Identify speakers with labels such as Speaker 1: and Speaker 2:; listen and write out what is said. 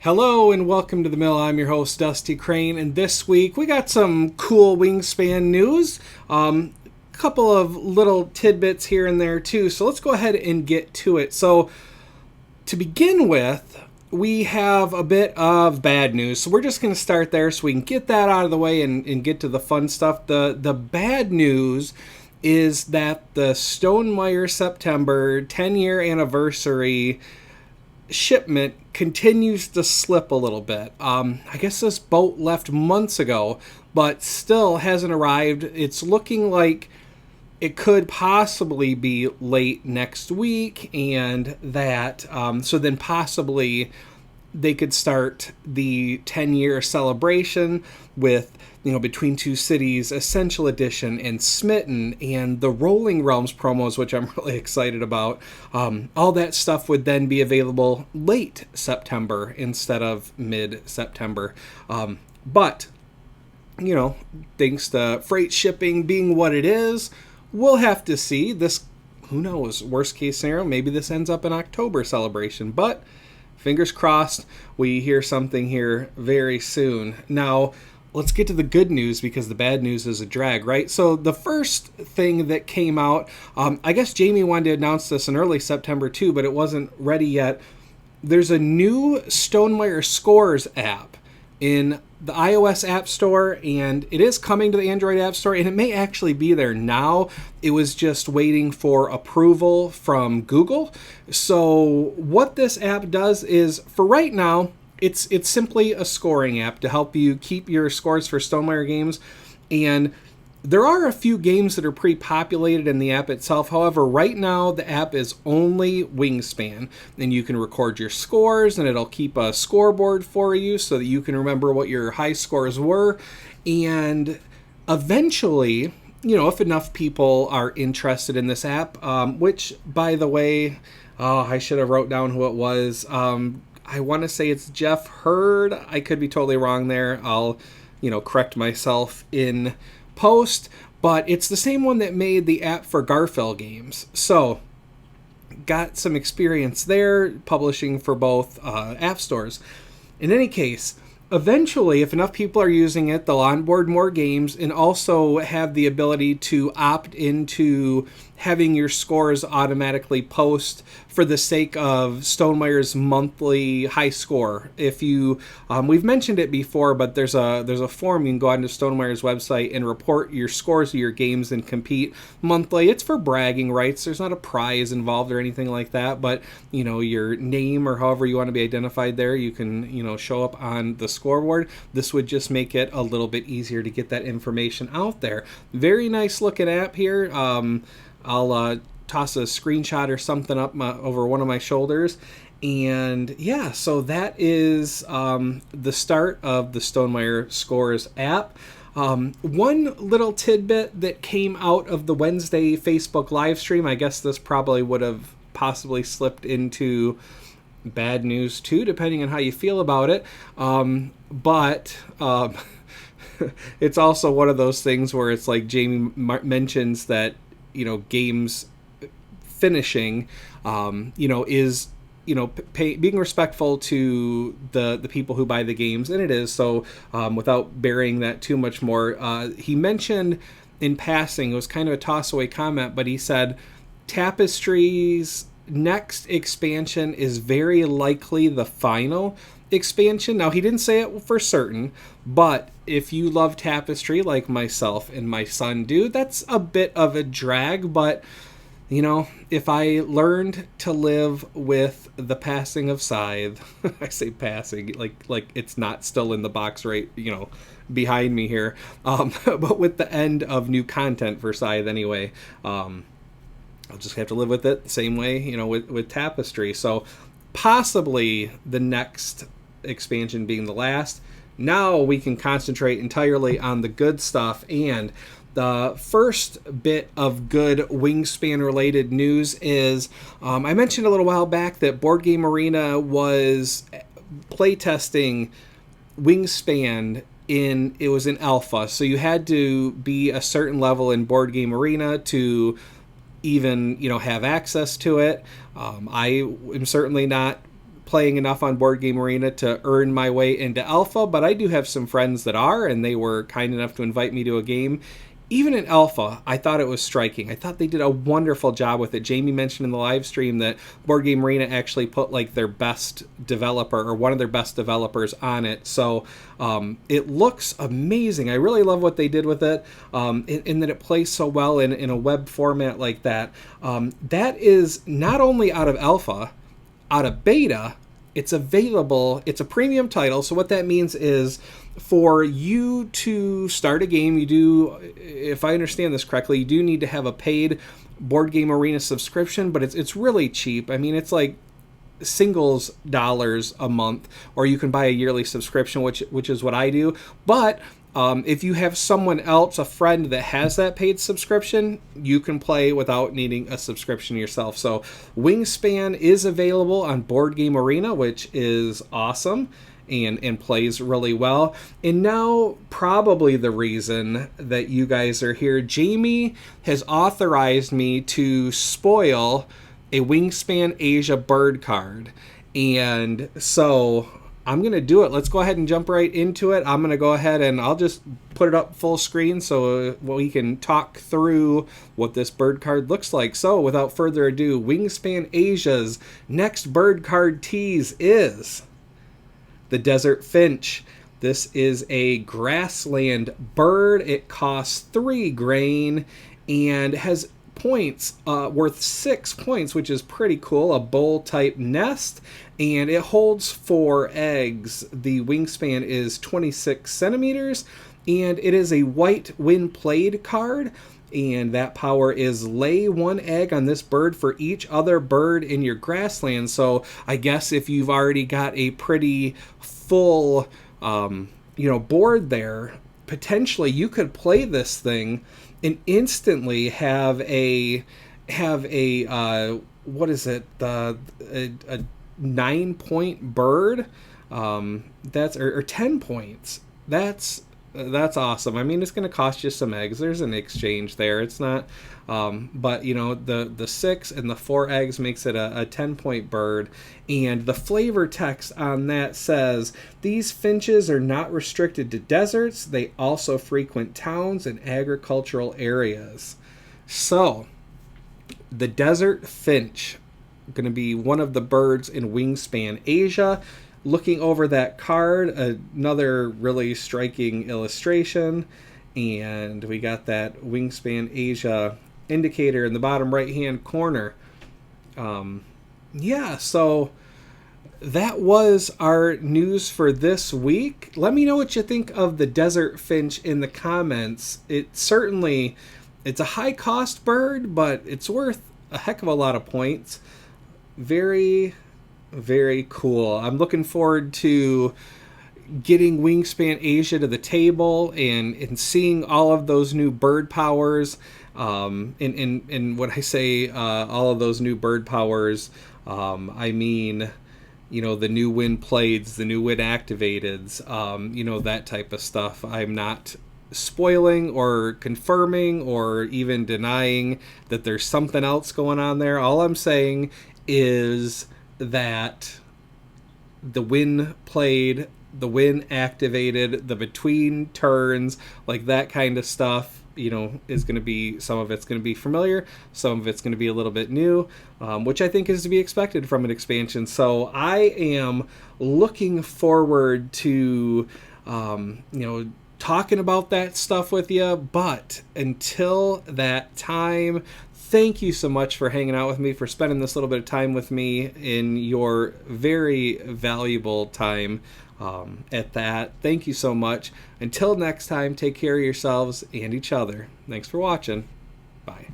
Speaker 1: Hello and welcome to the Mill. I'm your host, Dusty Crane, and this week we got some cool Wingspan news. Couple of little tidbits here and there too, so let's go ahead and get to it. So to begin with, we have a bit of bad news, so we're just going to start there so we can get that out of the way and get to the fun stuff. The bad news is that the Stonemaier September 10-year anniversary shipment continues to slip a little bit. I guess this boat left months ago, but still hasn't arrived. It's looking like it could possibly be late next week, and that so then possibly they could start the 10-year celebration with, Between Two Cities Essential Edition and Smitten and the Rolling Realms promos, which I'm really excited about. All that stuff would then be available late September instead of mid-September. But, thanks to freight shipping being what it is, we'll have to see. This, who knows, worst case scenario, maybe this ends up an October celebration. But fingers crossed, we hear something here very soon. Now, let's get to the good news because the bad news is a drag, right? So the first thing that came out, I guess Jamey wanted to announce this in early September too, but it wasn't ready yet. There's a new Stonemaier Scores app in the iOS App Store, and it is coming to the Android App Store, and it may actually be there now. It was just waiting for approval from Google. So what this app does is, for right now, it's simply a scoring app to help you keep your scores for Stonemaier games, and there are a few games that are pre-populated in the app itself. However, right now the app is only Wingspan, and you can record your scores, and it'll keep a scoreboard for you so that you can remember what your high scores were. And eventually, if enough people are interested in this app, which, by the way, I should have wrote down who it was. I want to say it's Jeff Hurd. I could be totally wrong there. I'll, correct myself in post, but it's the same one that made the app for Garfield games. So got some experience there publishing for both app stores. In any case, eventually, if enough people are using it, they'll onboard more games and also have the ability to opt into having your scores automatically post for the sake of Stonemaier's monthly high score. If you, we've mentioned it before, but there's a form you can go onto Stonemaier's website and report your scores of your games and compete monthly. It's for bragging rights. There's not a prize involved or anything like that, but your name or however you want to be identified there, you can show up on the scoreboard. This would just make it a little bit easier to get that information out there. Very nice looking app here. I'll toss a screenshot or something up over one of my shoulders. And yeah, so that is the start of the Stonemaier Scores app. One little tidbit that came out of the Wednesday Facebook live stream, I guess this probably would have possibly slipped into bad news too, depending on how you feel about it. But it's also one of those things where it's like Jamey mentions that games finishing, is being respectful to the people who buy the games, and it is. So without burying that too much more, he mentioned in passing, it was kind of a toss-away comment, but he said Tapestry's next expansion is very likely the final expansion. Now, he didn't say it for certain, but if you love Tapestry like myself and my son do, that's a bit of a drag. But if I learned to live with the passing of Scythe, I say passing like it's not still in the box right behind me here, but with the end of new content for Scythe anyway, I'll just have to live with it the same way with Tapestry. So possibly the next expansion being the last. Now we can concentrate entirely on the good stuff, and the first bit of good Wingspan related news is I mentioned a little while back that Board Game Arena was playtesting Wingspan it was in alpha, so you had to be a certain level in Board Game Arena to even have access to it. I am certainly not playing enough on Board Game Arena to earn my way into Alpha, but I do have some friends that are, and they were kind enough to invite me to a game. Even in Alpha, I thought it was striking. I thought they did a wonderful job with it. Jamey mentioned in the live stream that Board Game Arena actually put like their best developer or one of their best developers on it. So it looks amazing. I really love what they did with it, in that it plays so well in a web format like that. That is not only out of Alpha, out of Beta. It's available. It's a premium title. So what that means is for you to start a game, you do, if I understand this correctly, you do need to have a paid Board Game Arena subscription, but it's really cheap. I mean, it's like singles dollars a month, or you can buy a yearly subscription, which is what I do. But if you have someone else, a friend that has that paid subscription, you can play without needing a subscription yourself. So Wingspan is available on Board Game Arena, which is awesome and plays really well. And now probably the reason that you guys are here, Jamey has authorized me to spoil a Wingspan Asia bird card. And so I'm going to do it. Let's go ahead and jump right into it. I'm going to go ahead and I'll just put it up full screen so we can talk through what this bird card looks like. So without further ado, Wingspan Asia's next bird card tease is the Desert Finch. This is a grassland bird. It costs 3 grain and has points worth 6 points, which is pretty cool. A bowl type nest, and it holds 4 eggs. The wingspan is 26 centimeters, and it is a white when played card, and that power is lay 1 egg on this bird for each other bird in your grassland. So I guess if you've already got a pretty full board there, potentially you could play this thing and instantly have a what is it, a 9-point bird, that's or 10 points. That's awesome. I mean, it's going to cost you some eggs. There's an exchange there. It's not, but the 6 and the 4 eggs makes it a 10-point bird. And the flavor text on that says, these finches are not restricted to deserts. They also frequent towns and agricultural areas. So the desert finch, going to be one of the birds in Wingspan Asia. Looking over that card, another really striking illustration, and we got that Wingspan Asia indicator in the bottom right hand corner. So that was our news for this week. Let me know what you think of the Desert Finch in the comments. It's a high cost bird, but it's worth a heck of a lot of points. Very, very cool. I'm looking forward to getting Wingspan Asia to the table and seeing all of those new bird powers. And when I say all of those new bird powers, I mean, the new wind plaids, the new wind activateds, that type of stuff. I'm not spoiling or confirming or even denying that there's something else going on there. All I'm saying is that the win played, the win activated, the between turns, like that kind of stuff, is going to be, some of it's going to be familiar, some of it's going to be a little bit new, which I think is to be expected from an expansion. So I am looking forward to, talking about that stuff with you. But until that time, thank you so much for hanging out with me, for spending this little bit of time with me in your very valuable time at that. Thank you so much. Until next time, take care of yourselves and each other. Thanks for watching. Bye.